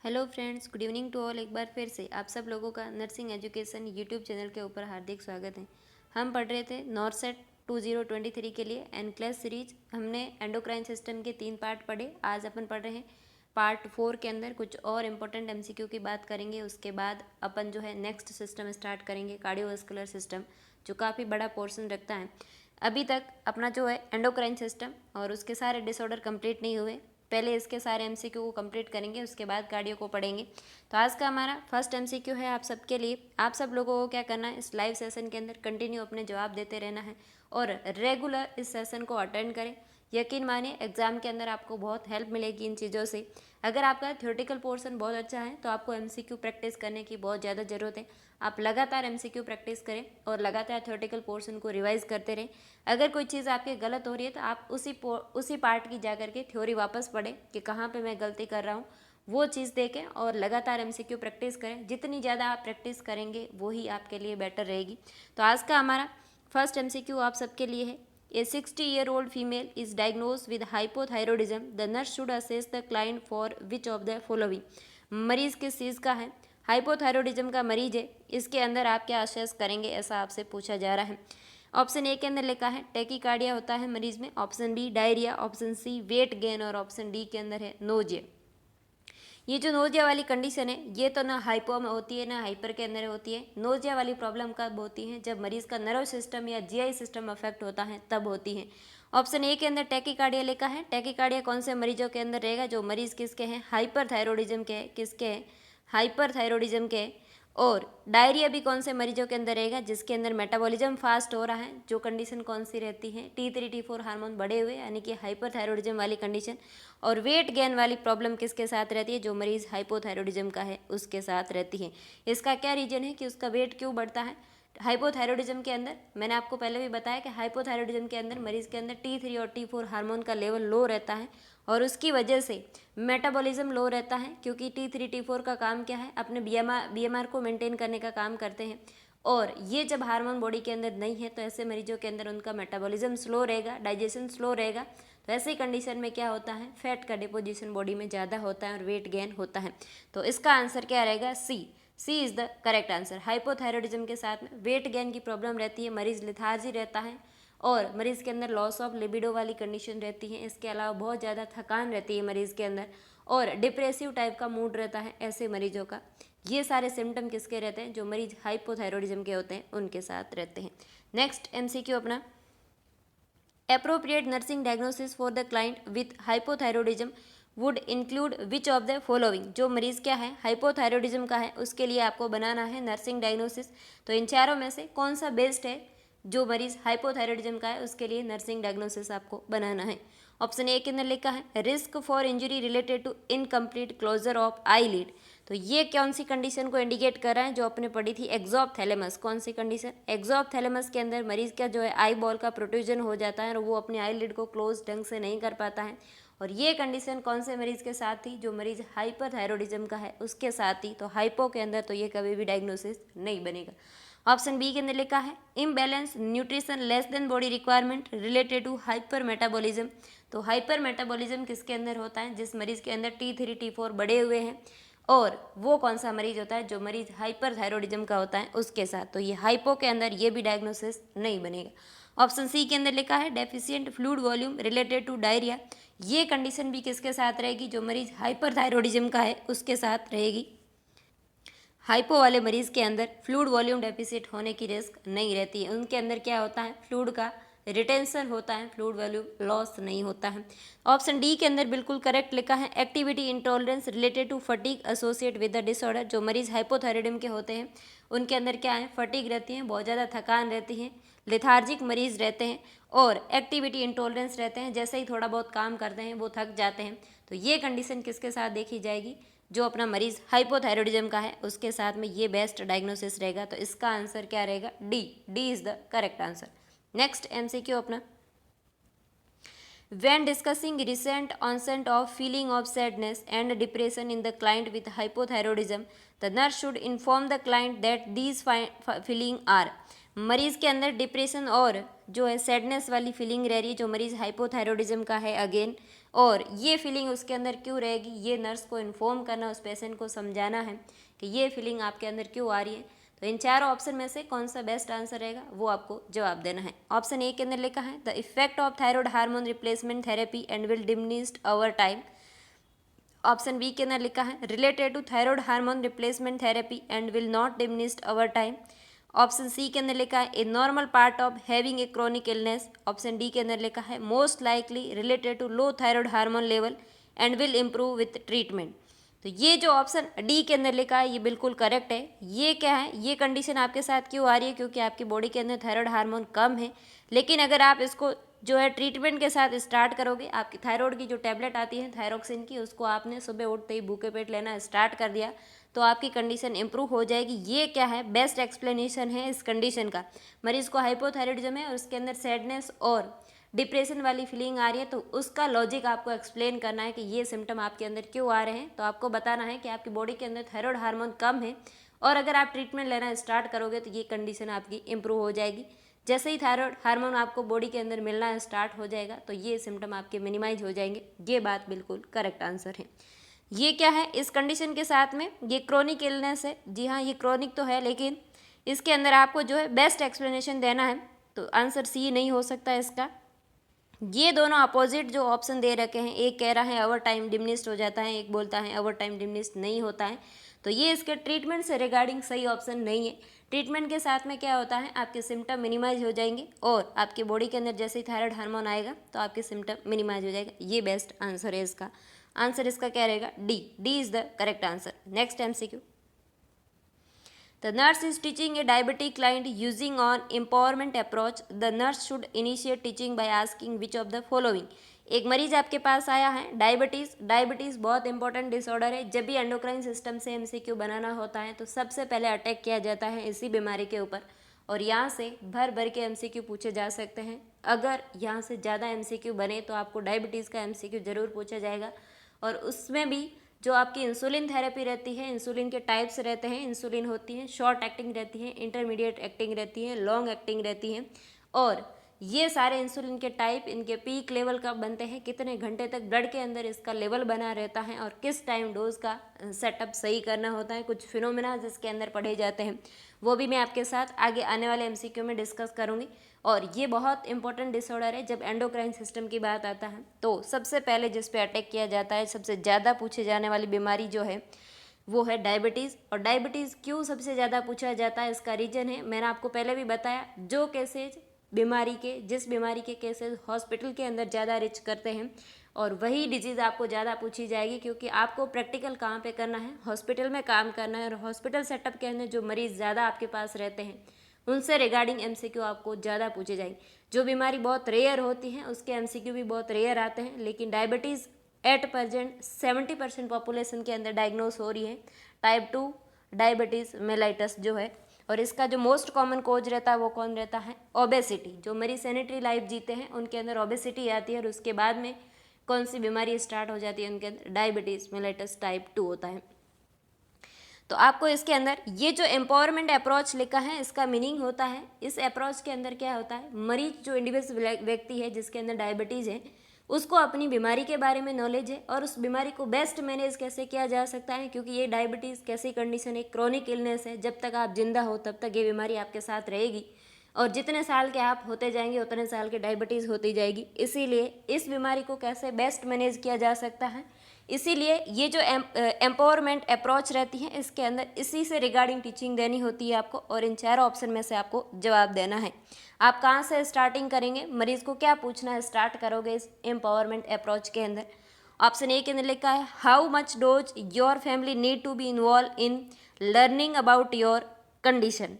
Hello friends, good evening to all. एक बार फिर से आप सब लोगों का नर्सिंग एजुकेशन यूट्यूब चैनल के ऊपर हार्दिक स्वागत है। हम पढ़ रहे थे नॉर्सेट 2023 के लिए एनक्लेस सीरीज। हमने एंडोक्राइन सिस्टम के 3 पार्ट पढ़े। आज अपन पढ़ रहे हैं पार्ट 4 के अंदर कुछ और इम्पोर्टेंट एमसीक्यू की बात करेंगे। उसके बाद अपन जो है नेक्स्ट सिस्टम स्टार्ट करेंगे, कार्डियोवास्कुलर सिस्टम, जो काफ़ी बड़ा पोर्शन रखता है। अभी तक अपना जो है एंडोक्राइन सिस्टम और उसके सारे डिसऑर्डर कंप्लीट नहीं हुए। पहले इसके सारे एमसीक्यू को कंप्लीट करेंगे, उसके बाद कार्डियो को पढ़ेंगे। तो आज का हमारा फर्स्ट एमसीक्यू है आप सबके लिए। आप सब लोगों को क्या करना है, इस लाइव सेशन के अंदर कंटिन्यू अपने जवाब देते रहना है और रेगुलर इस सेशन को अटेंड करें। यकीन मानिए एग्जाम के अंदर आपको बहुत हेल्प मिलेगी इन चीज़ों से। अगर आपका थ्योरेटिकल पोर्शन बहुत अच्छा है तो आपको एमसीक्यू प्रैक्टिस करने की बहुत ज़्यादा ज़रूरत है। आप लगातार एमसीक्यू प्रैक्टिस करें और लगातार थ्योरेटिकल पोर्शन को रिवाइज करते रहें। अगर कोई चीज़ आपकी गलत हो रही है तो आप उसी पार्ट की जा करके थ्योरी वापस पढ़ें कि कहाँ पे मैं गलती कर रहा हूँ, वो चीज़ देखें और लगातार एमसीक्यू प्रैक्टिस करें। जितनी ज़्यादा आप प्रैक्टिस करेंगे वही आपके लिए बेटर रहेगी। तो आज का हमारा फर्स्ट एमसीक्यू आप सबके लिए है। A 60-year-old female is diagnosed with hypothyroidism. The nurse should assess the client for which of the following? मरीज किस चीज़ का है? हाइपोथायरॉयडिज्म का मरीज है। इसके अंदर आप क्या असेस करेंगे, ऐसा आपसे पूछा जा रहा है। ऑप्शन ए के अंदर लिखा है टेकिकार्डिया होता है मरीज में, option B diarrhoea, option C weight gain और ऑप्शन डी के अंदर है नोजिया। ये जो नोजिया वाली कंडीशन है ये तो ना हाइपो में होती है ना हाइपर के अंदर होती है। नोजिया वाली प्रॉब्लम कब होती है, जब मरीज का नर्व सिस्टम या जीआई सिस्टम अफेक्ट होता है तब होती है। ऑप्शन ए के अंदर टैकीकार्डिया लिखा है। टैकीकार्डिया कौन से मरीजों के अंदर रहेगा, जो मरीज किसके हैं, हाइपरथायरॉयडिज्म के, किसके हैं, हाइपरथायरॉयडिज्म के। और डायरिया भी कौन से मरीजों के अंदर रहेगा, जिसके अंदर मेटाबॉलिज्म फास्ट हो रहा है। जो कंडीशन कौन सी रहती है, T3 T4 हार्मोन बढ़े हुए, यानी कि हाइपरथायरॉयडिज्म वाली कंडीशन। और वेट गेन वाली प्रॉब्लम किसके साथ रहती है, जो मरीज हाइपोथायरॉयडिज्म का है उसके साथ रहती है। इसका क्या रीजन है कि उसका वेट क्यों बढ़ता है। हाइपोथायरॉयडिज्म के अंदर मैंने आपको पहले भी बताया कि हाइपोथायरॉयडिज्म के अंदर मरीज के अंदर T3 और T4 हार्मोन का लेवल लो रहता है और उसकी वजह से मेटाबॉलिज्म लो रहता है, क्योंकि T3 T4 का काम क्या है, अपने बीएमआर को मेंटेन करने का काम करते हैं। और ये जब हार्मोन बॉडी के अंदर नहीं है तो ऐसे मरीजों के अंदर उनका मेटाबॉलिज्म स्लो रहेगा, डाइजेशन स्लो रहेगा। तो ऐसी कंडीशन में क्या होता है, फैट का डिपोजिशन बॉडी में ज़्यादा होता है और वेट गेन होता है। तो इसका आंसर क्या रहेगा, C is the correct answer. Hypothyroidism के साथ में वेट गेन की प्रॉब्लम रहती है, मरीज लिथार्जी रहता है और मरीज़ के अंदर लॉस ऑफ लिबिडो वाली कंडीशन रहती है। इसके अलावा बहुत ज़्यादा थकान रहती है मरीज़ के अंदर और डिप्रेसिव टाइप का मूड रहता है ऐसे मरीजों का। ये सारे सिम्टम किसके रहते हैं, जो मरीज हाइपोथायरॉयडिज्म के होते हैं उनके साथ रहते हैं। नेक्स्ट एमसीक्यू अपना, appropriate nursing diagnosis for the client with hypothyroidism would include which of the following? जो मरीज क्या है, हाइपोथायरॉयडिज्म का है, उसके लिए आपको बनाना है नर्सिंग डायग्नोसिस। तो इन चारों में से कौन सा बेस्ट है, जो मरीज हाइपोथायरॉयडिज्म का है उसके लिए नर्सिंग डायग्नोसिस आपको बनाना है। ऑप्शन ए के अंदर लिखा है risk for injury related to incomplete closure of eyelid. तो ये कौन सी कंडीशन को इंडिकेट कर रहा है, जो आपने पढ़ी थी एक्सोप्थैलेमस। कौन सी कंडीशन, एक्सोप्थैलेमस के अंदर मरीज का जो है आई बॉल का प्रोट्रूजन हो जाता है और वो अपने आई लिड को क्लोज ढंग से नहीं कर पाता है। और ये कंडीशन कौन से मरीज के साथ थी, जो मरीज हाइपरथायरॉयडिज्म का है उसके साथ थी। तो हाइपो के अंदर तो ये कभी भी डायग्नोसिस नहीं बनेगा। ऑप्शन बी के अंदर लिखा है imbalance nutrition less than body requirement related to hypermetabolism. तो हाइपर मेटाबॉलिज्म किसके अंदर होता है, जिस मरीज के अंदर T3 T4 बढ़े हुए हैं। और वो कौन सा मरीज होता है, जो मरीज हाइपरथायरॉयडिज्म का होता है उसके साथ। तो ये हाइपो के अंदर ये भी डायग्नोसिस नहीं बनेगा। ऑप्शन सी के अंदर लिखा है deficient fluid volume related to diarrhoea. ये कंडीशन भी किसके साथ रहेगी, जो मरीज हाइपरथायरॉयडिज्म का है उसके साथ रहेगी। हाइपो वाले मरीज के अंदर फ्लूइड वॉल्यूम डेफिसिट होने की रिस्क नहीं रहती है। उनके अंदर क्या होता है, फ्लूइड का रिटेंशन होता है, फ्लूइड वॉल्यूम लॉस नहीं होता है। ऑप्शन डी के अंदर बिल्कुल करेक्ट लिखा है activity intolerance related to fatigue associate with the disorder. जो मरीज हाइपोथायरॉयडिज्म के होते हैं उनके अंदर क्या है, फटीग रहती है, बहुत ज़्यादा थकान रहती है, लेथार्जिक मरीज रहते हैं और एक्टिविटी इंटॉलरेंस रहते हैं। जैसे ही थोड़ा बहुत काम करते हैं वो थक जाते हैं। तो ये कंडीशन किसके साथ देखी जाएगी, जो अपना मरीज हाइपोथायरॉयडिज्म का है उसके साथ में ये बेस्ट डायग्नोसिस रहेगा। तो इसका आंसर क्या रहेगा, D is the correct answer. Next MCQ अपना, when discussing recent onset of feeling of sadness and depression in the client with hypothyroidism, the nurse should inform the client that these feeling are। मरीज के अंदर depression और जो है sadness वाली feeling रह रही है, जो मरीज हाइपोथायरॉयडिज्म का है अगेन, और ये फीलिंग उसके अंदर क्यों रहेगी, ये नर्स को इन्फॉर्म करना, उस पेशेंट को समझाना है कि ये फीलिंग आपके अंदर क्यों आ रही है। तो इन चारों ऑप्शन में से कौन सा बेस्ट आंसर रहेगा वो आपको जवाब देना है। ऑप्शन ए के अंदर लिखा है the effect of thyroid hormone replacement therapy and will diminished over time. Option B के अंदर लिखा है related to thyroid hormone replacement therapy and will not diminished over time. Option C के अंदर लिखा है a normal part of having a chronic illness. Option D के अंदर लिखा है most likely related to low thyroid hormone level and will improve with treatment. तो ये जो ऑप्शन डी के अंदर लिखा है ये बिल्कुल करेक्ट है। ये क्या है, ये कंडीशन आपके साथ क्यों आ रही है, क्योंकि आपकी बॉडी के अंदर थायराइड हार्मोन कम है। लेकिन अगर आप इसको जो है ट्रीटमेंट के साथ स्टार्ट करोगे, आपकी थायराइड की जो टैबलेट आती है थायरोक्सिन की, उसको आपने सुबह उठते ही भूखे पेट लेना स्टार्ट कर दिया तो आपकी कंडीशन इंप्रूव हो जाएगी। ये क्या है, बेस्ट एक्सप्लेनेशन है इस कंडीशन का। मरीज को हाइपोथायराइडिज्म है और उसके अंदर सैडनेस और डिप्रेशन वाली फीलिंग आ रही है, तो उसका लॉजिक आपको एक्सप्लेन करना है कि ये सिम्टम आपके अंदर क्यों आ रहे हैं। तो आपको बताना है कि आपकी बॉडी के अंदर थायराइड हार्मोन कम है और अगर आप ट्रीटमेंट लेना स्टार्ट करोगे तो ये कंडीशन आपकी इंप्रूव हो जाएगी। जैसे ही थायराइड हार्मोन आपको बॉडी के अंदर मिलना स्टार्ट हो जाएगा तो ये सिम्टम आपके मिनिमाइज हो जाएंगे। ये बात बिल्कुल करेक्ट आंसर है। ये क्या है, इस कंडीशन के साथ में ये क्रोनिक इलनेस है। जी हाँ, ये क्रोनिक तो है, लेकिन इसके अंदर आपको जो है बेस्ट एक्सप्लेनेशन देना है, तो आंसर सी नहीं हो सकता इसका। ये दोनों अपोजिट जो ऑप्शन दे रखे हैं, एक कह रहा है ओवर टाइम डिमिनिश्ड हो जाता है, एक बोलता है ओवर टाइम डिमिनिश्ड नहीं होता है, तो ये इसके ट्रीटमेंट से रिगार्डिंग सही ऑप्शन नहीं है। ट्रीटमेंट के साथ में क्या होता है, आपके सिम्टम मिनिमाइज हो जाएंगे और आपकी बॉडी के अंदर जैसे ही थायराइड हार्मोन आएगा तो आपके सिम्टम मिनिमाइज हो जाएगा। ये बेस्ट आंसर है इसका। आंसर इसका क्या रहेगा, D is the correct answer. Next MCQ, the nurse is teaching a diabetic client using on empowerment approach. The nurse should initiate teaching by asking which of the following। एक मरीज आपके पास आया है, डायबिटीज़ बहुत important disorder है। जब भी endocrine system से MCQ बनाना होता है तो सबसे पहले अटैक किया जाता है इसी बीमारी के ऊपर, और यहाँ से भर भर के MCQ पूछे जा सकते हैं। अगर यहाँ से ज़्यादा MCQ बने तो आपको डायबिटीज़ का MCQ ज़रूर पूछा जाएगा, और उसमें भी जो आपकी इंसुलिन थेरेपी रहती है, इंसुलिन के टाइप्स रहते हैं। इंसुलिन होती है शॉर्ट एक्टिंग रहती है, इंटरमीडिएट एक्टिंग रहती है, लॉन्ग एक्टिंग रहती है, और ये सारे इंसुलिन के टाइप, इनके पीक लेवल कब बनते हैं, कितने घंटे तक ब्लड के अंदर इसका लेवल बना रहता है, और किस टाइम डोज का सेटअप सही करना होता है। कुछ फिनोमेना जिसके अंदर पढ़े जाते हैं वो भी मैं आपके साथ आगे आने वाले MCQ में डिस्कस करूँगी। और ये बहुत इंपॉर्टेंट डिसऑर्डर है। जब एंडोक्राइन सिस्टम की बात आता है तो सबसे पहले जिस पे अटैक किया जाता है, सबसे ज़्यादा पूछे जाने वाली बीमारी जो है वो है डायबिटीज़। और डायबिटीज़ क्यों सबसे ज़्यादा पूछा जाता है, इसका रीज़न है, मैंने आपको पहले भी बताया, जो केसेज बीमारी के, जिस बीमारी के केसेज हॉस्पिटल के अंदर ज़्यादा रिच करते हैं, और वही डिजीज़ आपको ज़्यादा पूछी जाएगी, क्योंकि आपको प्रैक्टिकल कहाँ पे करना है, हॉस्पिटल में काम करना है, और हॉस्पिटल सेटअप के अंदर जो मरीज़ ज़्यादा आपके पास रहते हैं उनसे रिगार्डिंग MCQ आपको ज़्यादा पूछे जाएंगे। जो बीमारी बहुत रेयर होती है उसके MCQ भी बहुत रेयर आते हैं, लेकिन डायबिटीज़ एट प्रेजेंट 70% पॉपुलेशन के अंदर डायग्नोस हो रही है, टाइप 2 डायबिटीज़ मेलाइटस जो है। और इसका जो मोस्ट कॉमन कोज रहता है वो कौन रहता है, ओबेसिटी। जो मरीज सेनेटरी लाइफ जीते हैं उनके अंदर ओबेसिटी आती है, और उसके बाद में कौन सी बीमारी स्टार्ट हो जाती है, उनके अंदर डायबिटीज़ मेलाइटस टाइप 2 होता है। तो आपको इसके अंदर ये जो एम्पावरमेंट अप्रोच लिखा है इसका मीनिंग होता है, इस अप्रोच के अंदर क्या होता है, मरीज जो इंडिविजुअल व्यक्ति है जिसके अंदर डायबिटीज़ है उसको अपनी बीमारी के बारे में नॉलेज है, और उस बीमारी को बेस्ट मैनेज कैसे किया जा सकता है, क्योंकि ये डायबिटीज़ कैसी कंडीशन है, क्रोनिक इलनेस है, जब तक आप जिंदा हो तब तक ये बीमारी आपके साथ रहेगी, और जितने साल के आप होते जाएंगे उतने साल की डायबिटीज़ होती जाएगी। इसीलिए इस बीमारी को कैसे बेस्ट मैनेज किया जा सकता है, इसीलिए ये जो एम्पावरमेंट अप्रोच रहती है इसके अंदर इसी से रिगार्डिंग टीचिंग देनी होती है आपको, और इन चारों ऑप्शन में से आपको जवाब देना है। आप कहाँ से स्टार्टिंग करेंगे, मरीज को क्या पूछना है स्टार्ट करोगे इस एम्पावरमेंट अप्रोच के अंदर। ऑप्शन ए के अंदर लिखा है how much does your family need to be involve in learning about your condition.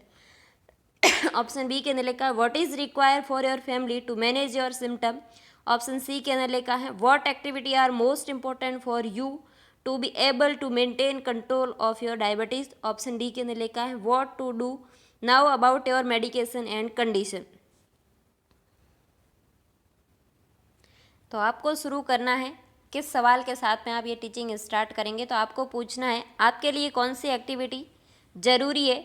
Option B के अंदर लिखा है what is require for your family to manage your symptom. Option C के अंदर लिखा है what activity are most important for you to be able to maintain control of your diabetes. Option D के अंदर लिखा है what to do now about your medication and condition. तो आपको शुरू करना है, किस सवाल के साथ में आप ये टीचिंग स्टार्ट करेंगे, तो आपको पूछना है आपके लिए कौन सी एक्टिविटी ज़रूरी है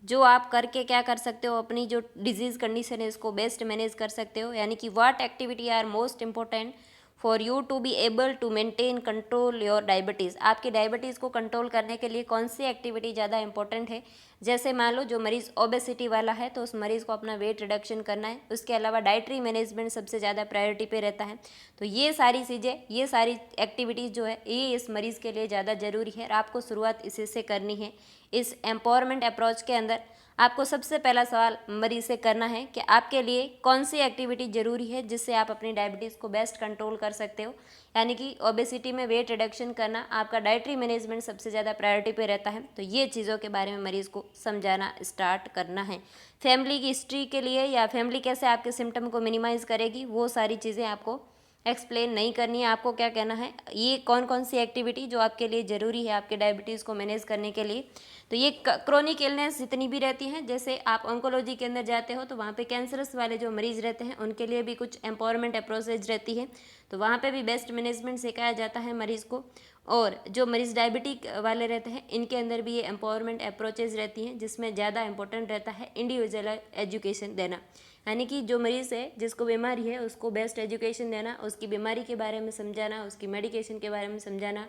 जो आप करके क्या कर सकते हो, अपनी जो डिजीज़ कंडीशन है इसको बेस्ट मैनेज कर सकते हो, यानी कि what activity are most important for you to be able to maintain control your diabetes. आपकी डायबिटीज़ को कंट्रोल करने के लिए कौन सी एक्टिविटी ज़्यादा इंपॉर्टेंट है? जैसे मान लो जो मरीज़ ओबेसिटी वाला है तो उस मरीज़ को अपना वेट रिडक्शन करना है, उसके अलावा डाइटरी मैनेजमेंट सबसे ज़्यादा प्रायोरिटी पे रहता है। तो ये सारी चीज़ें, ये सारी एक्टिविटीज़ जो है ये इस मरीज़ के लिए ज़्यादा ज़रूरी है और आपको शुरुआत इसी से करनी है। इस एम्पावरमेंट अप्रोच के अंदर आपको सबसे पहला सवाल मरीज से करना है कि आपके लिए कौन सी एक्टिविटी ज़रूरी है जिससे आप अपनी डायबिटीज़ को बेस्ट कंट्रोल कर सकते हो। यानी कि ओबेसिटी में वेट रिडक्शन करना, आपका डाइटरी मैनेजमेंट सबसे ज़्यादा प्रायोरिटी पे रहता है। तो ये चीज़ों के बारे में मरीज़ को समझाना स्टार्ट करना है। फैमिली की हिस्ट्री के लिए या फैमिली कैसे आपके सिम्टम को मिनिमाइज़ करेगी, वो सारी चीज़ें आपको एक्सप्लेन नहीं करनी है। आपको क्या कहना है, ये कौन कौन सी एक्टिविटी जो आपके लिए ज़रूरी है आपके डायबिटीज़ को मैनेज करने के लिए। तो ये क्रोनिक इलनेस जितनी भी रहती हैं, जैसे आप ऑन्कोलॉजी के अंदर जाते हो तो वहाँ पे कैंसरस वाले जो मरीज़ रहते हैं उनके लिए भी कुछ एम्पावरमेंट अप्रोचेज रहती है। तो वहाँ पे भी बेस्ट मैनेजमेंट सिखाया जाता है मरीज़ को। और जो मरीज़ डायबिटिक वाले रहते हैं इनके अंदर भी ये एम्पावरमेंट अप्रोचेज रहती हैं, जिसमें ज़्यादा इंपॉर्टेंट रहता है इंडिविजुअल एजुकेशन देना। यानी कि जो मरीज़ है जिसको बीमारी है उसको बेस्ट एजुकेशन देना, उसकी बीमारी के बारे में समझाना, उसकी मेडिकेशन के बारे में समझाना,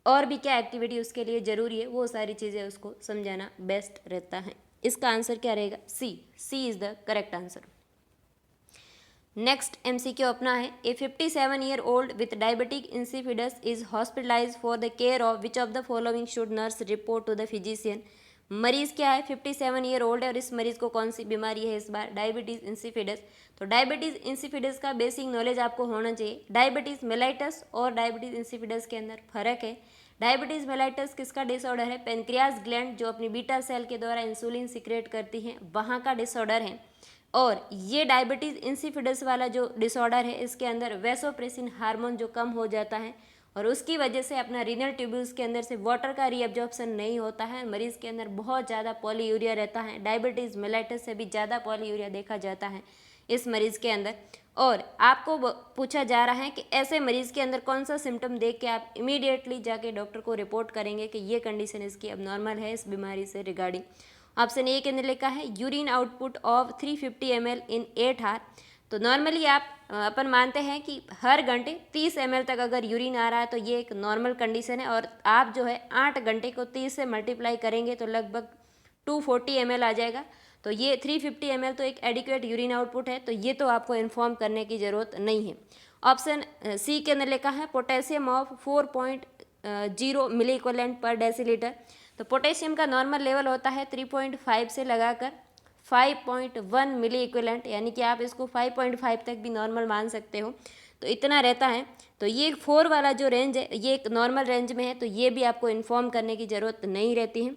और भी क्या एक्टिविटी उसके लिए ज़रूरी है वो सारी चीज़ें उसको समझाना बेस्ट रहता है। इसका आंसर क्या रहेगा? C is the correct answer. Next MCQ अपना है, a 57-year-old with diabetic insipidus is hospitalize for the care of which of the following should nurse report to the physician. मरीज़ क्या है? 57-year-old है और इस मरीज़ को कौन सी बीमारी है इस बार? Diabetes insipidus. तो डायबिटीज़ इंसिपिडस का बेसिक नॉलेज आपको होना चाहिए। डायबिटीज़ मेलाइटस और डायबिटीज़ इंसिपिडस के अंदर फ़र्क है। डायबिटीज़ मेलाइटस किसका डिसऑर्डर है? पेनक्रियाज ग्लैंड जो अपनी बीटा सेल के द्वारा इंसुलिन सिक्रेट करती हैं वहाँ का डिसऑर्डर है। और ये डायबिटीज़ इंसिपिडस वाला जो डिसऑर्डर है इसके अंदर वेसोप्रेसिन हार्मोन जो कम हो जाता है और उसकी वजह से अपना रीनल ट्यूब्यूल्स के अंदर से वाटर का रीअब्जॉर्प्शन नहीं होता है। मरीज़ के अंदर बहुत ज़्यादा पॉलीयूरिया रहता है। डायबिटीज़ मेलाइटस से भी ज़्यादा पॉलीयूरिया देखा जाता है इस मरीज़ के अंदर। और आपको पूछा जा रहा है कि ऐसे मरीज़ के अंदर कौन सा सिम्टम देख के आप इमीडिएटली जाके डॉक्टर को रिपोर्ट करेंगे कि ये कंडीशन इसकी अब नॉर्मल है इस बीमारी से रिगार्डिंग। ऑप्शन ए के अंदर लिखा है urine output of 350 ml in 8 hour. तो नॉर्मली आप अपन मानते हैं कि हर घंटे 30 ml तक अगर यूरिन आ रहा है तो ये एक नॉर्मल कंडीशन है। और आप जो है 8 घंटे को 30 से मल्टीप्लाई करेंगे तो लगभग 240 ml आ जाएगा। तो ये 350 ml तो एक एडिक्वेट यूरिन आउटपुट है। तो ये तो आपको इन्फॉर्म करने की ज़रूरत नहीं है। ऑप्शन सी के अंदर लिखा है potassium of 4.0 milliequivalent per decilitre. तो पोटेशियम का नॉर्मल लेवल होता है 3.5 से लगाकर 5.1 मिली इक्विवेलेंट, यानी कि आप इसको 5.5 तक भी नॉर्मल मान सकते हो। तो इतना रहता है। तो ये 4 वाला जो रेंज है ये एक नॉर्मल रेंज में है। तो ये भी आपको इन्फॉर्म करने की ज़रूरत नहीं रहती है।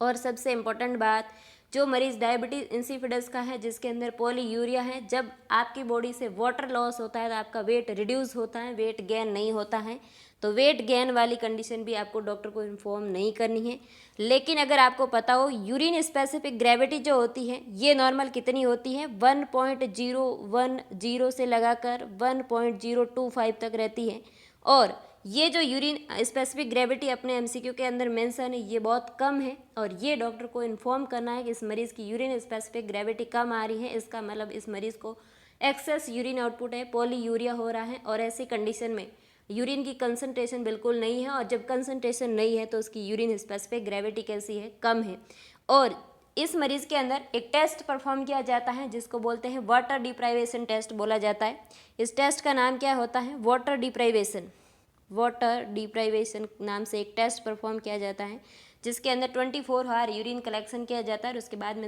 और सबसे इम्पोर्टेंट बात, जो मरीज़ डायबिटीज़ इंसिपिडस का है जिसके अंदर पॉलीयूरिया है, जब आपकी बॉडी से वाटर लॉस होता है तो आपका वेट रिड्यूस होता है, वेट गेन नहीं होता है। तो वेट गेन वाली कंडीशन भी आपको डॉक्टर को इन्फॉर्म नहीं करनी है। लेकिन अगर आपको पता हो यूरिन स्पेसिफिक ग्रेविटी जो होती है ये नॉर्मल कितनी होती है? 1.010 से लगाकर 1.025 तक रहती है। और ये जो यूरिन स्पेसिफिक ग्रेविटी अपने MCQ के अंदर मेंशन है ये बहुत कम है। और ये डॉक्टर को इन्फॉर्म करना है कि इस मरीज़ की यूरिन स्पेसिफिक ग्रेविटी कम आ रही है, इसका मतलब इस मरीज़ को एक्सेस यूरिन आउटपुट है, पॉलीयूरिया हो रहा है। और ऐसी कंडीशन में यूरिन की कंसंट्रेशन बिल्कुल नहीं है, और जब कंसंट्रेशन नहीं है तो उसकी यूरिन स्पेसिफिक ग्रेविटी कैसी है? कम है। और इस मरीज़ के अंदर एक टेस्ट परफॉर्म किया जाता है जिसको बोलते हैं वाटर डिप्राइवेशन टेस्ट बोला जाता है। इस टेस्ट का नाम क्या होता है? वाटर डिप्राइवेशन नाम से एक टेस्ट परफॉर्म किया जाता है जिसके अंदर 24 आवर यूरिन कलेक्शन किया जाता है और उसके बाद में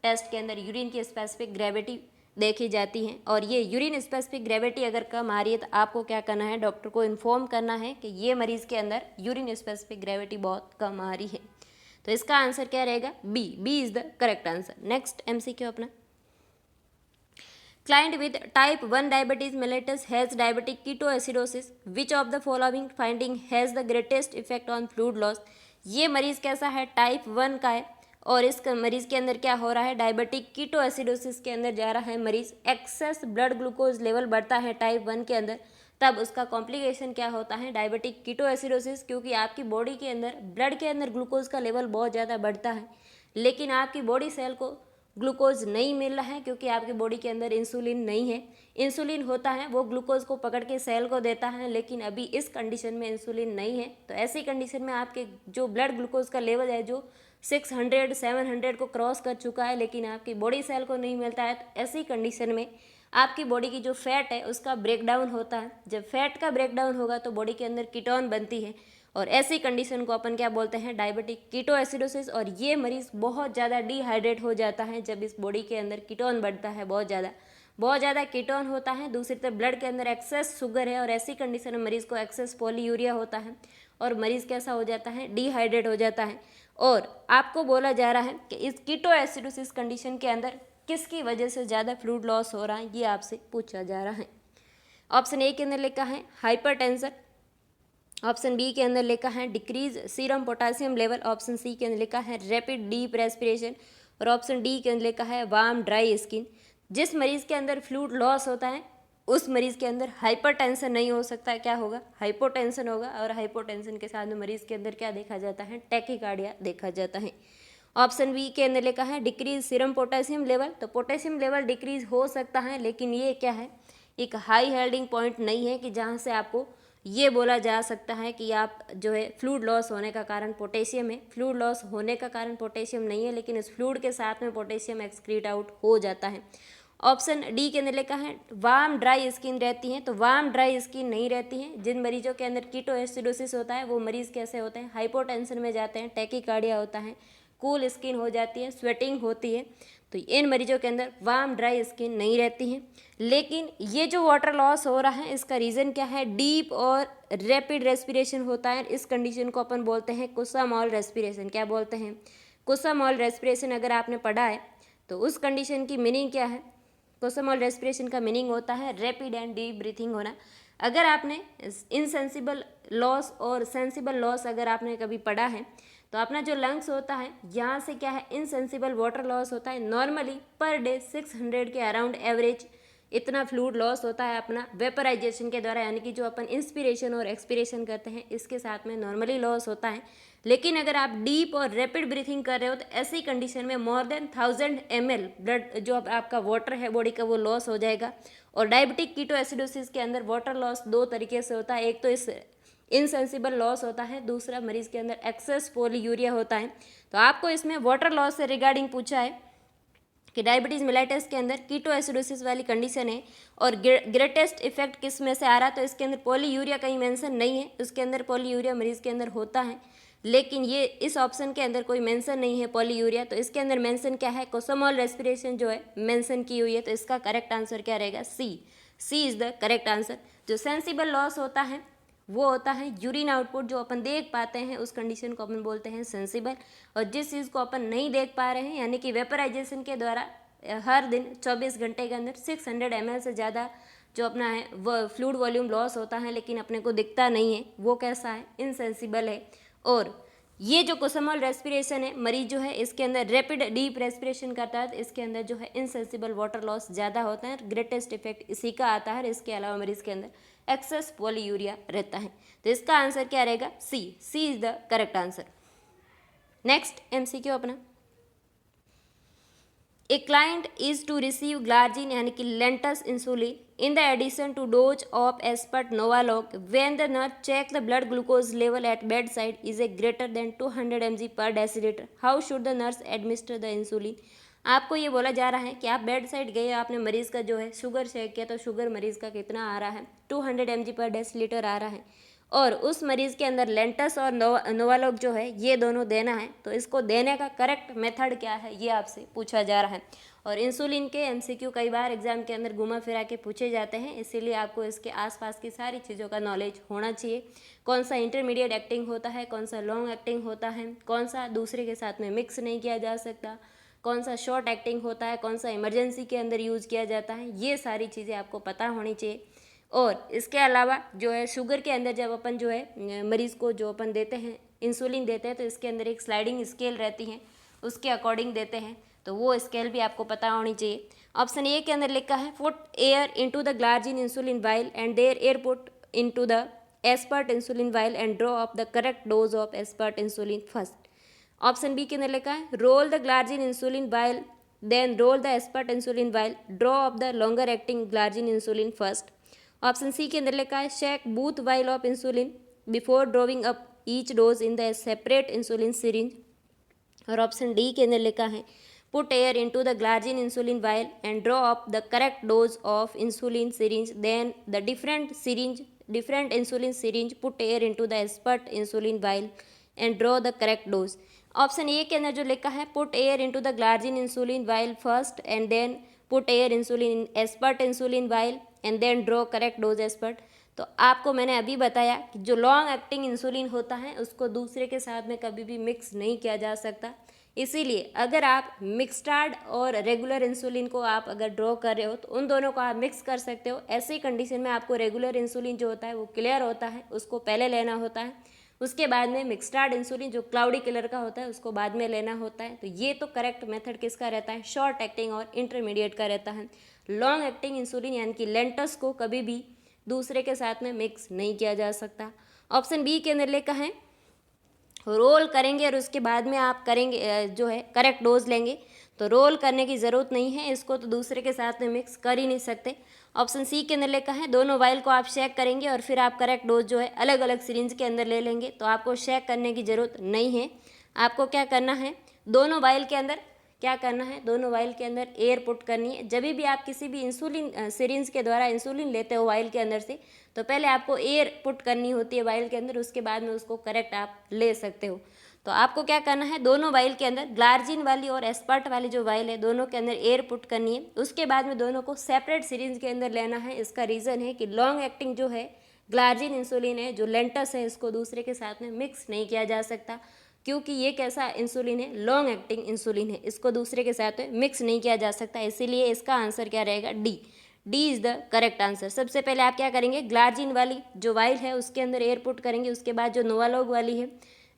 टेस्ट के अंदर यूरिन की स्पेसिफिक ग्रेविटी देखी जाती है। और ये यूरिन स्पेसिफिक ग्रेविटी अगर कम आ रही है तो आपको क्या करना है? डॉक्टर को इन्फॉर्म करना है कि ये मरीज़ के अंदर यूरिन स्पेसिफिक ग्रेविटी बहुत कम आ रही है। तो इसका आंसर क्या रहेगा? B is the correct answer. Next MCQ अपना, Client with type 1 diabetes mellitus has diabetic ketoacidosis. Which of the following finding has the greatest effect on fluid loss? ये मरीज़ कैसा है? टाइप 1 का है। और इस मरीज़ के अंदर क्या हो रहा है? डायबिटिक कीटोएसिडोसिस के अंदर जा रहा है मरीज़। एक्सेस ब्लड ग्लूकोज लेवल बढ़ता है टाइप 1 के अंदर, तब उसका कॉम्प्लिकेशन क्या होता है? Diabetic ketoacidosis. क्योंकि आपकी बॉडी के अंदर ब्लड के अंदर ग्लूकोज का लेवल बहुत ज़्यादा बढ़ता है, लेकिन आपकी बॉडी सेल को ग्लूकोज नहीं मिल रहा है क्योंकि आपकी बॉडी के अंदर इंसुलिन नहीं है। इंसुलिन होता है वो ग्लूकोज को पकड़ के सेल को देता है, लेकिन अभी इस कंडीशन में इंसुलिन नहीं है। तो ऐसी कंडीशन में आपके जो ब्लड ग्लूकोज का लेवल है जो 600 700 को क्रॉस कर चुका है, लेकिन आपकी बॉडी सेल को नहीं मिलता है। तो ऐसी कंडीशन में आपकी बॉडी की जो फैट है उसका ब्रेकडाउन होता है। जब फैट का ब्रेकडाउन होगा तो बॉडी के अंदर कीटोन बनती है, और ऐसी कंडीशन को अपन क्या बोलते हैं, डायबिटिक कीटोएसिडोसिस। और ये मरीज़ बहुत ज़्यादा डिहाइड्रेट हो जाता है जब इस बॉडी के अंदर कीटोन बढ़ता है, बहुत ज़्यादा कीटोन होता है। दूसरी तरफ ब्लड के अंदर एक्सेस शुगर है, और ऐसी कंडीशन में मरीज़ को एक्सेस पॉलीयूरिया होता है, और मरीज़ कैसा हो जाता है, डिहाइड्रेट हो जाता है। और आपको बोला जा रहा है कि इस कीटोएसिडोसिस कंडीशन के अंदर किसकी वजह से ज़्यादा फ्लूइड लॉस हो रहा है, ये आपसे पूछा जा रहा है। ऑप्शन ए के अंदर लिखा है हाइपरटेंशन, ऑप्शन बी के अंदर लिखा है decrease serum potassium level, option C के अंदर लिखा है रैपिड डीप रेस्पिरेशन, और ऑप्शन डी के अंदर लिखा है वार्म ड्राई स्किन। जिस मरीज़ के अंदर फ्लूइड लॉस होता है उस मरीज़ के अंदर हाइपरटेंशन नहीं हो सकता है, क्या होगा, हाइपोटेंशन होगा। और हाइपोटेंशन के साथ में मरीज़ के अंदर क्या देखा जाता है, टैकीकार्डिया देखा जाता है। ऑप्शन बी के अंदर लिखा है डिक्रीज सीरम पोटेशियम लेवल, तो पोटेशियम लेवल डिक्रीज हो सकता है, लेकिन ये क्या है, एक हाई हेल्डिंग पॉइंट नहीं है कि जहाँ से आपको ये बोला जा सकता है कि आप जो है फ्लूइड लॉस होने का कारण पोटेशियम है। फ्लूइड लॉस होने का कारण पोटेशियम नहीं है, लेकिन इस फ्लूइड के साथ में पोटेशियम एक्सक्रीट आउट हो जाता है। ऑप्शन डी के अंदर लिखा है वार्म ड्राई स्किन रहती है, तो वार्म ड्राई स्किन नहीं रहती है। जिन मरीजों के अंदर कीटोएसिडोसिस होता है वो मरीज़ कैसे होते हैं, हाइपोटेंशन में जाते हैं, टैकीकार्डिया होता है, कूल स्किन हो जाती है, स्वेटिंग होती है। तो इन मरीजों के अंदर वार्म ड्राई स्किन नहीं रहती है। लेकिन ये जो वाटर लॉस हो रहा है इसका रीज़न क्या है, डीप और रैपिड रेस्पिरेशन होता है। इस कंडीशन को अपन बोलते हैं कुसामॉल रेस्पिरेशन। क्या बोलते हैं, कुसामॉल रेस्पिरेशन। अगर आपने पढ़ा है तो उस कंडीशन की मीनिंग क्या है, कुसामॉल रेस्पिरेशन का मीनिंग होता है रैपिड एंड डीप ब्रीथिंग होना। अगर आपने इनसेंसिबल लॉस और सेंसिबल लॉस अगर आपने कभी पढ़ा है तो अपना जो लंग्स होता है यहाँ से क्या है, इनसेंसिबल वाटर लॉस होता है। नॉर्मली पर डे 600 के अराउंड एवरेज इतना फ्लूइड लॉस होता है अपना वेपराइजेशन के द्वारा, यानी कि जो अपन इंस्पिरेशन और एक्सपिरेशन करते हैं इसके साथ में नॉर्मली लॉस होता है। लेकिन अगर आप डीप और रैपिड ब्रीथिंग कर रहे हो तो ऐसी कंडीशन में मोर देन 1000 ml ब्लड जो आपका वाटर है बॉडी का वो लॉस हो जाएगा। और डायबिटिक कीटोएसिडोसिस के अंदर वाटर लॉस दो तरीके से होता है, एक तो इस इनसेंसिबल लॉस होता है, दूसरा मरीज़ के अंदर एक्सेस पॉलीयूरिया होता है। तो आपको इसमें वाटर लॉस से रिगार्डिंग पूछा है कि डायबिटीज़ मेलाइटस के अंदर कीटोएसिडोसिस वाली कंडीशन है और ग्रेटेस्ट इफेक्ट किस में से आ रहा है, तो इसके अंदर पॉलीयूरिया कहीं मेंशन नहीं है। उसके अंदर पॉलीयूरिया मरीज़ के अंदर होता है, लेकिन ये इस ऑप्शन के अंदर कोई मेंशन नहीं है पॉलीयूरिया। तो इसके अंदर मेंशन क्या है, कुसामॉल रेस्पिरेशन जो है मेंशन की हुई है। तो इसका करेक्ट आंसर क्या रहेगा, C is the correct answer. जो सेंसिबल लॉस होता है वो होता है यूरिन आउटपुट, जो अपन देख पाते हैं उस कंडीशन को अपन बोलते हैं सेंसिबल। और जिस चीज़ को अपन नहीं देख पा रहे हैं यानी कि वेपराइजेशन के द्वारा हर दिन 24 घंटे के अंदर 600 ml से ज़्यादा जो अपना है वो फ्लूइड वॉल्यूम लॉस होता है, लेकिन अपने को दिखता नहीं है, वो कैसा है, इनसेंसिबल है। और ये जो कुसामॉल रेस्पिरेशन है मरीज जो है इसके अंदर रैपिड डीप रेस्पिरेशन करता है, तो इसके अंदर जो है इनसेंसिबल वाटर लॉस ज़्यादा होता है, ग्रेटेस्ट इफेक्ट इसी का आता है। इसके अलावा मरीज के अंदर एक्सेस पॉलीयूरिया रहता है। तो इसका आंसर क्या रहेगा, C is the correct answer. Next MCQ अपना, a client is to receive glargine यानी कि Lantus insulin in the addition to dose of aspart novalog when the nurse check the blood glucose level at bedside is a greater than 200 mg per deciliter. How should the nurse administer the insulin? आपको ये बोला जा रहा है कि आप bed side गए, आपने मरीज़ का जो है शुगर चेक किया, तो शुगर मरीज़ का कितना आ रहा है, 200 mg पर डेसीलीटर आ रहा है, और उस मरीज़ के अंदर लेंटस और नोवालोग जो है ये दोनों देना है। तो इसको देने का करेक्ट मेथड क्या है ये आपसे पूछा जा रहा है। और इंसुलिन के एमसीक्यू कई बार एग्जाम के अंदर घुमा फिरा के पूछे जाते हैं, इसीलिए आपको इसके आसपास की सारी चीज़ों का नॉलेज होना चाहिए। कौन सा इंटरमीडिएट एक्टिंग होता है, कौन सा लॉन्ग एक्टिंग होता है, कौन सा दूसरे के साथ में मिक्स नहीं किया जा सकता, कौन सा शॉर्ट एक्टिंग होता है, कौन सा इमरजेंसी के अंदर यूज़ किया जाता है, ये सारी चीज़ें आपको पता होनी चाहिए। और इसके अलावा जो है शुगर के अंदर जब अपन जो है मरीज़ को जो अपन देते हैं इंसुलिन देते हैं, तो इसके अंदर एक स्लाइडिंग स्केल रहती है, उसके अकॉर्डिंग देते हैं, तो वो स्केल भी आपको पता होनी चाहिए। ऑप्शन ए के अंदर लिखा है put air into the glargine insulin vial and there air put into the aspart insulin vial and draw off the correct dose of aspart insulin first. Option B के अंदर लिखा है roll the glargine insulin vial then roll the aspart insulin vial, draw up the longer acting glargine insulin first. Option C के अंदर लिखा है shake both vial of insulin before drawing up each dose in the separate insulin syringe. और option D के अंदर लिखा है put air into the glargine insulin vial and draw up the correct dose of insulin syringe, then the different insulin syringe put air into the aspart insulin vial and draw the correct dose। Option A के अंदर जो लिखा है put air into the glargine insulin vial first and then put air insulin aspart insulin vial and then draw correct dose aspart. तो आपको मैंने अभी बताया कि जो लॉन्ग एक्टिंग इंसुलिन होता है उसको दूसरे के साथ में कभी भी मिक्स नहीं किया जा सकता। इसीलिए अगर आप मिक्सटार्ड और रेगुलर इंसुलिन को आप अगर ड्रॉ कर रहे हो तो उन दोनों को आप मिक्स कर सकते हो। ऐसी कंडीशन में आपको रेगुलर इंसुलिन जो होता है वो क्लियर होता है, उसको पहले लेना होता है, उसके बाद में मिक्सटार्ड इंसुलिन जो क्लाउडी कलर का होता है उसको बाद में लेना होता है। तो ये तो करेक्ट मेथड किसका रहता है, शॉर्ट एक्टिंग और इंटरमीडिएट का रहता है। लॉन्ग एक्टिंग इंसुलिन यानी कि लेंटस को कभी भी दूसरे के साथ में मिक्स नहीं किया जा सकता। ऑप्शन बी के अंदर लिखा है रोल करेंगे और उसके बाद में आप करेंगे जो है करेक्ट डोज लेंगे, तो रोल करने की ज़रूरत नहीं है, इसको तो दूसरे के साथ में मिक्स कर ही नहीं सकते। ऑप्शन सी के अंदर लिखा है दोनों वाइल को आप शेक करेंगे और फिर आप करेक्ट डोज जो है अलग अलग सिरिंज के अंदर ले लेंगे, तो आपको शेक करने की ज़रूरत नहीं है। आपको क्या करना है, दोनों वाइल के अंदर क्या करना है, दोनों वाइल के अंदर एयर पुट करनी है। जब भी आप किसी भी इंसुलिन सिरिंज के द्वारा इंसुलिन लेते हो वाइल के अंदर से, तो पहले आपको एयर पुट करनी होती है वाइल के अंदर, उसके बाद में उसको करेक्ट आप ले सकते हो। तो आपको क्या करना है, दोनों वाइल के अंदर ग्लार्जिन वाली और एस्पर्ट वाली जो वाइल है दोनों के अंदर एयर पुट करनी है। उसके बाद में दोनों को सेपरेट सिरिंज के अंदर लेना है। इसका रीज़न है कि लॉन्ग एक्टिंग जो है ग्लार्जिन इंसुलिन है, जो लेंटस है, इसको दूसरे के साथ में मिक्स नहीं किया जा सकता, क्योंकि ये कैसा इंसुलिन है, लॉन्ग एक्टिंग इंसुलिन है, इसको दूसरे के साथ में मिक्स नहीं किया जा सकता। इसीलिए इसका आंसर क्या रहेगा, D. D is the correct answer. सबसे पहले आप क्या करेंगे, ग्लार्जिन वाली जो वाइल है उसके अंदर एयर पुट करेंगे, उसके बाद जो नोवालॉग वाली है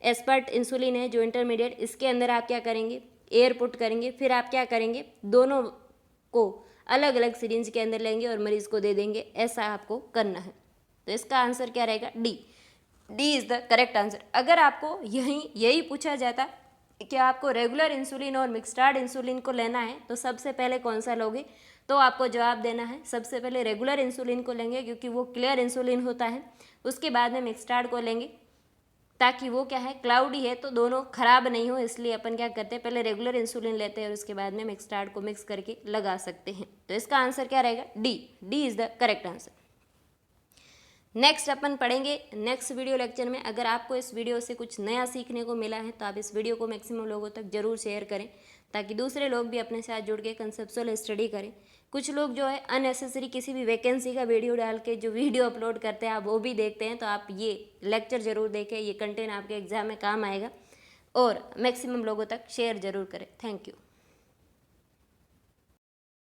एस्पर्ट इंसुलिन है जो इंटरमीडिएट, इसके अंदर आप क्या करेंगे, एयर पुट करेंगे। फिर आप क्या करेंगे, दोनों को अलग अलग सिरिंज के अंदर लेंगे और मरीज़ को दे देंगे, ऐसा आपको करना है। तो इसका आंसर क्या रहेगा, D. D is the correct answer. अगर आपको यही पूछा जाता कि आपको रेगुलर इंसुलिन और मिक्सटार्ड इंसुलिन को लेना है तो सबसे पहले कौन सा लोगे, तो आपको जवाब देना है सबसे पहले रेगुलर इंसुलिन को लेंगे, क्योंकि वो क्लियर इंसुलिन होता है। उसके बाद में मिक्सटार्ड को लेंगे, ताकि वो क्या है, क्लाउडी है तो दोनों खराब नहीं हो, इसलिए अपन क्या करते हैं, पहले रेगुलर इंसुलिन लेते हैं और उसके बाद में मिक्सटार्ड को मिक्स करके लगा सकते हैं। तो इसका आंसर क्या रहेगा, D. D is the correct answer. Next अपन पढ़ेंगे नेक्स्ट वीडियो लेक्चर में। अगर आपको इस वीडियो से कुछ नया सीखने को मिला है तो आप इस वीडियो को मैक्सिमम लोगों तक जरूर शेयर करें, ताकि दूसरे लोग भी अपने साथ जुड़ के कंसेप्चुअल स्टडी करें। कुछ लोग जो है अननेसेसरी किसी भी वैकेंसी का वीडियो डाल के जो वीडियो अपलोड करते हैं आप वो भी देखते हैं, तो आप ये लेक्चर ज़रूर देखें, ये कंटेंट आपके एग्जाम में काम आएगा, और मैक्सिमम लोगों तक शेयर ज़रूर करें। Thank you.